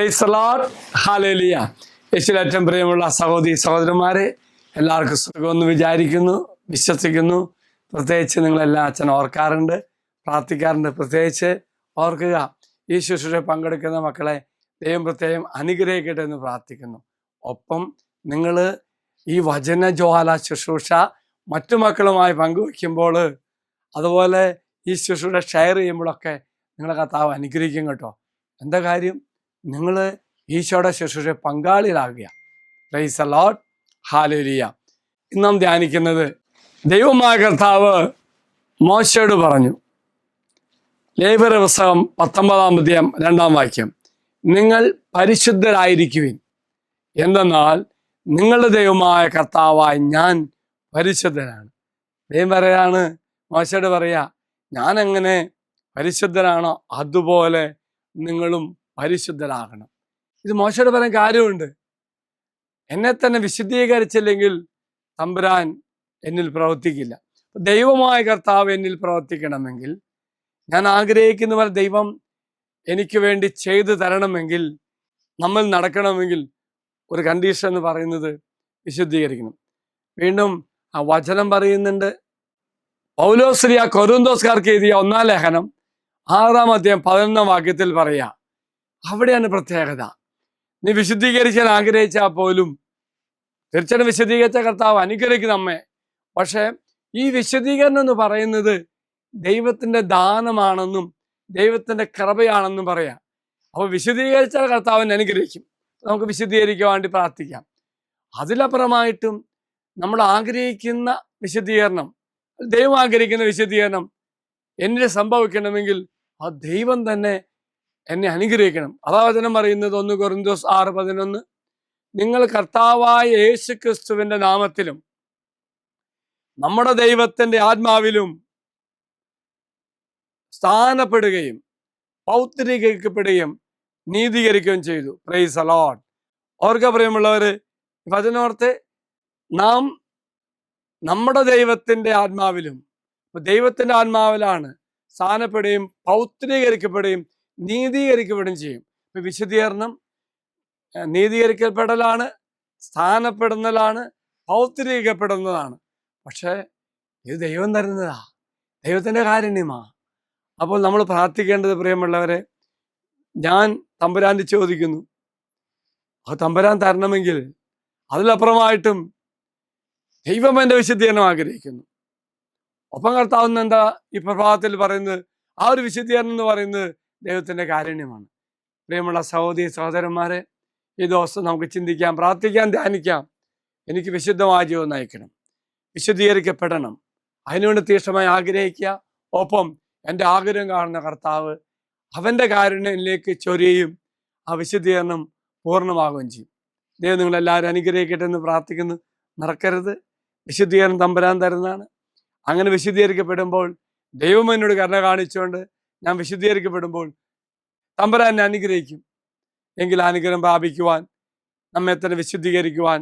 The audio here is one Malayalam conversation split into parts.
Price the Lord, hallelujah. യേശുവിൽ ഏറ്റവും പ്രിയമുള്ള സഹോദരി സഹോദരന്മാരെ, എല്ലാവർക്കും സുഖമെന്ന് വിചാരിക്കുന്നു, വിശ്വസിക്കുന്നു. പ്രത്യേകിച്ച് നിങ്ങളെല്ലാം അച്ഛൻ ഓർക്കാറുണ്ട്, പ്രാർത്ഥിക്കാറുണ്ട്. പ്രത്യേകിച്ച് ഓർക്കുക, ഈ ശുശ്രൂഷ പങ്കെടുക്കുന്ന മക്കളെ ദൈവം പ്രത്യേകം അനുഗ്രഹിക്കട്ടെ എന്ന് പ്രാർത്ഥിക്കുന്നു. ഒപ്പം നിങ്ങൾ ഈ വചനജ്വാല ശുശ്രൂഷ മറ്റു മക്കളുമായി പങ്കുവയ്ക്കുമ്പോൾ, അതുപോലെ ഈ ശുശ്രൂഷ ഷെയർ ചെയ്യുമ്പോഴൊക്കെ നിങ്ങളെ കർത്താവ് അനുഗ്രഹിക്കും കേട്ടോ. എന്താ കാര്യം? നിങ്ങൾ ഈശോയുടെ ശുശ്രൂഷ പങ്കാളികളാകുക. Praise the Lord, hallelujah. ഇന്ന് നാം ധ്യാനിക്കുന്നത്, ദൈവമായ കർത്താവ് മോശയോട് പറഞ്ഞു. ലേവ്യരുടെ പുസ്തകം 19-ാം അധ്യായം 2-ാം വാക്യം, നിങ്ങൾ പരിശുദ്ധരായിരിക്കുവിൻ, എന്തെന്നാൽ നിങ്ങളുടെ ദൈവമായ കർത്താവായ ഞാൻ പരിശുദ്ധനാണ്. ദൈവം പറയാണ്, മോശയോട് പറയാ, ഞാൻ എങ്ങനെ പരിശുദ്ധനാണോ അതുപോലെ നിങ്ങളും പരിശുദ്ധരാകണം. ഇത് മോശയോട് പറയാൻ കാര്യമുണ്ട്. എന്നെ തന്നെ വിശുദ്ധീകരിച്ചില്ലെങ്കിൽ തമ്പുരാൻ എന്നിൽ പ്രവർത്തിക്കില്ല. ദൈവമായ കർത്താവ് എന്നിൽ പ്രവർത്തിക്കണമെങ്കിൽ, ഞാൻ ആഗ്രഹിക്കുന്ന പോലെ ദൈവം എനിക്ക് വേണ്ടി ചെയ്തു തരണമെങ്കിൽ, നമ്മൾ നടക്കണമെങ്കിൽ ഒരു കണ്ടീഷൻ എന്ന് പറയുന്നത് വിശുദ്ധീകരിക്കണം. വീണ്ടും ആ വചനം പറയുന്നുണ്ട്, പൗലോസ്ലീഹ കൊരിന്തോസ്കാർക്ക് എഴുതിയ 1-ാം ലേഖനം 6-ാം അധ്യായം 11-ാം വാക്യത്തിൽ പറയാ, അവിടെയാണ് പ്രത്യേകത. നീ വിശുദ്ധീകരിക്കാൻ ആഗ്രഹിച്ചാൽ പോലും തീർച്ചയായിട്ടും വിശുദ്ധീകരിച്ച കർത്താവ് അനുഗ്രഹിക്കും നമ്മെ. പക്ഷെ ഈ വിശുദ്ധീകരണം എന്ന് പറയുന്നത് ദൈവത്തിന്റെ ദാനമാണെന്നും ദൈവത്തിന്റെ കൃപയാണെന്നും പറയാം. അപ്പോൾ വിശുദ്ധീകരിച്ച കർത്താവിനെ അനുഗ്രഹിക്കും. നമുക്ക് വിശുദ്ധീകരിക്കാൻ വേണ്ടി പ്രാർത്ഥിക്കാം. അതിലപ്പുറമായിട്ടും നമ്മൾ ആഗ്രഹിക്കുന്ന വിശുദ്ധീകരണം, ദൈവം ആഗ്രഹിക്കുന്ന വിശുദ്ധീകരണം എന്നിൽ സംഭവിക്കണമെങ്കിൽ ആ ദൈവം തന്നെ എന്നെ അനുഗ്രഹിക്കണം. അതാ വചനം പറയുന്നത് 1 കൊരിന്തോസ് 6:11, നിങ്ങൾ കർത്താവായ യേശു ക്രിസ്തുവിന്റെ നാമത്തിലും നമ്മുടെ ദൈവത്തിന്റെ ആത്മാവിലും സ്ഥാനപ്പെടുകയും പൗത്രീകരിക്കപ്പെടുകയും നീതീകരിക്കുകയും ചെയ്തു. Praise the Lord. ഓർക്ക പ്രിയമുള്ളവര്, വചനോർത്ത്, നാം നമ്മുടെ ദൈവത്തിന്റെ ആത്മാവിലും, ദൈവത്തിന്റെ ആത്മാവിലാണ് സ്ഥാനപ്പെടുകയും പൗത്രീകരിക്കപ്പെടുകയും നീതീകരിക്കപ്പെടുകയും ചെയ്യും. വിശുദ്ധീകരണം നീതീകരിക്കപ്പെടലാണ്, സ്ഥാനപ്പെടുന്നതാണ്, പൗത്രീകരിക്കപ്പെടുന്നതാണ്. പക്ഷെ ഇത് ദൈവം തരുന്നതാ, ദൈവത്തിന്റെ കാരുണ്യമാ. അപ്പോൾ നമ്മൾ പ്രാർത്ഥിക്കേണ്ടത്, പ്രിയമുള്ളവരെ, ഞാൻ തമ്പുരാൻ ചോദിക്കുന്നു, ആ തമ്പുരാൻ തരണമെങ്കിൽ അതിലപ്പുറമായിട്ടും ദൈവം എൻ്റെ വിശുദ്ധീകരണം ആഗ്രഹിക്കുന്നു. ഒപ്പം കർത്താവ് എന്താ ഈ പ്രഭാതത്തിൽ പറയുന്നത്? ആ ഒരു വിശുദ്ധീകരണം എന്ന് പറയുന്നത് ദൈവത്തിന്റെ കാരുണ്യമാണ്. പ്രിയമുള്ള സഹോദരി സഹോദരന്മാരെ, ഈ ദിവസം നമുക്ക് ചിന്തിക്കാം, പ്രാർത്ഥിക്കാം, ധ്യാനിക്കാം. എനിക്ക് വിശുദ്ധമായ ജീവിതം നയിക്കണം, വിശുദ്ധീകരിക്കപ്പെടണം. അതിനുവേണ്ടി തീക്ഷണമായി ആഗ്രഹിക്കുക. ഒപ്പം എൻ്റെ ആഗ്രഹം കാണുന്ന കർത്താവ് അവൻ്റെ കാരുണ്യത്തിലേക്ക് ചൊരിയും, ആ വിശുദ്ധീകരണം പൂർണ്ണമാകുകയും ചെയ്യും. ദൈവം നിങ്ങളെല്ലാവരും അനുഗ്രഹിക്കട്ടെ എന്ന് പ്രാർത്ഥിക്കുന്നു. മറക്കരുത്, വിശുദ്ധീകരണം തമ്പുരാൻ തരുന്നതാണ്. അങ്ങനെ വിശുദ്ധീകരിക്കപ്പെടുമ്പോൾ ദൈവം എന്നോട് കരുണ കാണിച്ചുകൊണ്ട് ഞാൻ വിശുദ്ധീകരിക്കപ്പെടുമ്പോൾ തമ്പുരാൻ എന്നെ അനുഗ്രഹിക്കും. എങ്കിൽ അനുഗ്രഹം പ്രാപിക്കുവാൻ, നമ്മെ തന്നെ വിശുദ്ധീകരിക്കുവാൻ,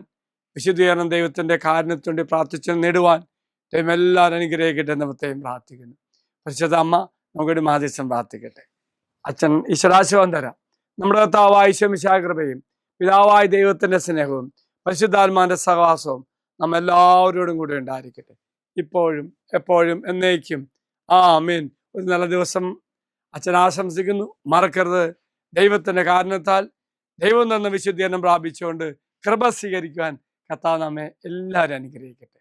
വിശുദ്ധീകരണം ദൈവത്തിന്റെ കാരുണ്യത്തോടെ പ്രാർത്ഥിച്ച് നേടുവാൻ ദൈവം എല്ലാവരും അനുഗ്രഹിക്കട്ടെ എന്ന് പ്രത്യേകം പ്രാർത്ഥിക്കുന്നു. പരിശുദ്ധ അമ്മ നമുക്കൊരു മാധ്യസ്ഥം പ്രാർത്ഥിക്കട്ടെ. അച്ഛൻ ഈശ്വരാശീർവാദം തരാം. നമ്മുടെ കർത്താവായ ഈശോ മിശിഹായുടെ കൃപയും പിതാവായ ദൈവത്തിന്റെ സ്നേഹവും പരിശുദ്ധാത്മാവിന്റെ സഹവാസവും നമ്മെല്ലാവരോടും കൂടി ഉണ്ടായിരിക്കട്ടെ, ഇപ്പോഴും എപ്പോഴും എന്നേക്കും. ആമേൻ. ഒരു നല്ല ദിവസം അച്ഛൻ ആശംസിക്കുന്നു. മറക്കരുത്, ദൈവത്തിന്റെ കാരണത്താൽ ദൈവം തന്ന വിശുദ്ധീകരണം പ്രാപിച്ചുകൊണ്ട് കൃപ സ്വീകരിക്കുവാൻ കർത്താവ് നമ്മെ എല്ലാവരും അനുഗ്രഹിക്കട്ടെ.